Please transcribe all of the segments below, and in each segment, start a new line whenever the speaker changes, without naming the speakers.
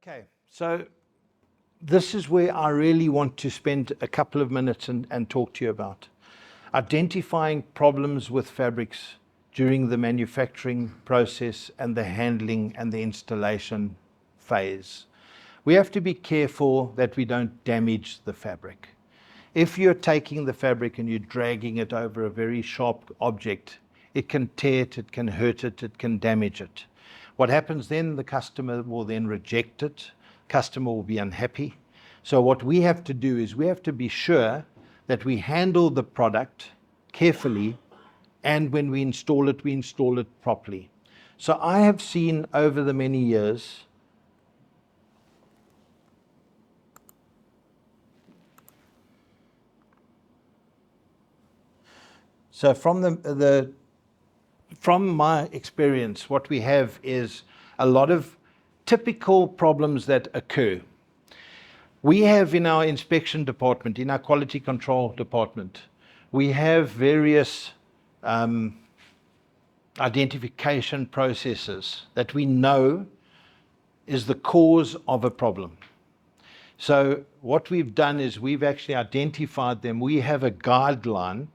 Okay, so this is where I really want to spend a couple of minutes and talk to you about identifying problems with fabrics during the manufacturing process and the handling and the installation phase. We have to be careful that we don't damage the fabric. If you're taking the fabric and you're dragging it over a very sharp object, it can tear it, it can hurt it, it can damage it. What happens then, the customer will then reject it, customer will be unhappy. So what we have to do is we have to be sure that we handle the product carefully, and when we install it properly. So I have seen over the many years from my experience, what we have is a lot of typical problems that occur. We have in our inspection department, in our quality control department, we have various identification processes that we know is the cause of a problem. So what we've done is we've actually identified them. We have a guideline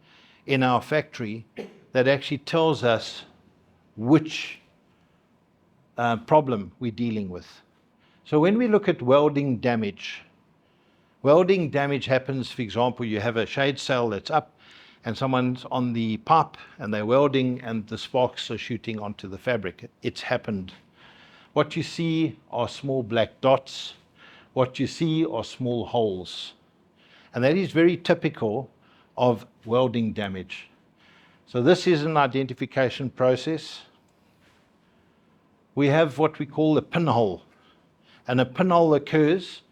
in our factory that actually tells us which problem we're dealing with. So when we look at welding damage happens, for example, you have a shade sail that's up and someone's on the pipe and they're welding and the sparks are shooting onto the fabric. It's happened. What you see are small black dots. What you see are small holes. And that is very typical of welding damage. So this is an identification process. We have what we call a pinhole. And a pinhole occurs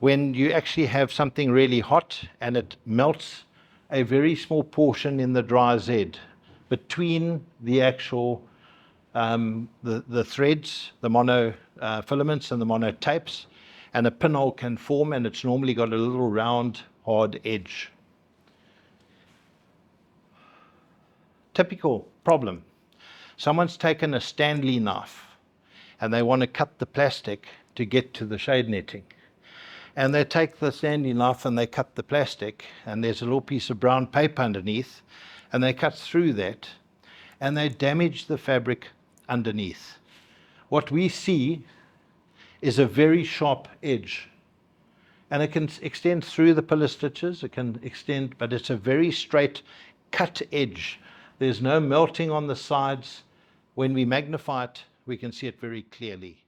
when you actually have something really hot and it melts a very small portion in the dry Z between the actual the threads, the mono filaments and the mono tapes, and a pinhole can form, and it's normally got a little round hard edge. Typical problem. Someone's taken a Stanley knife and they want to cut the plastic to get to the shade netting. And they take the Stanley knife and they cut the plastic, and there's a little piece of brown paper underneath, and they cut through that and they damage the fabric underneath. What we see is a very sharp edge, and it can extend through the pillar stitches, it can extend, but it's a very straight cut edge. There's no melting on the sides. When we magnify it, we can see it very clearly.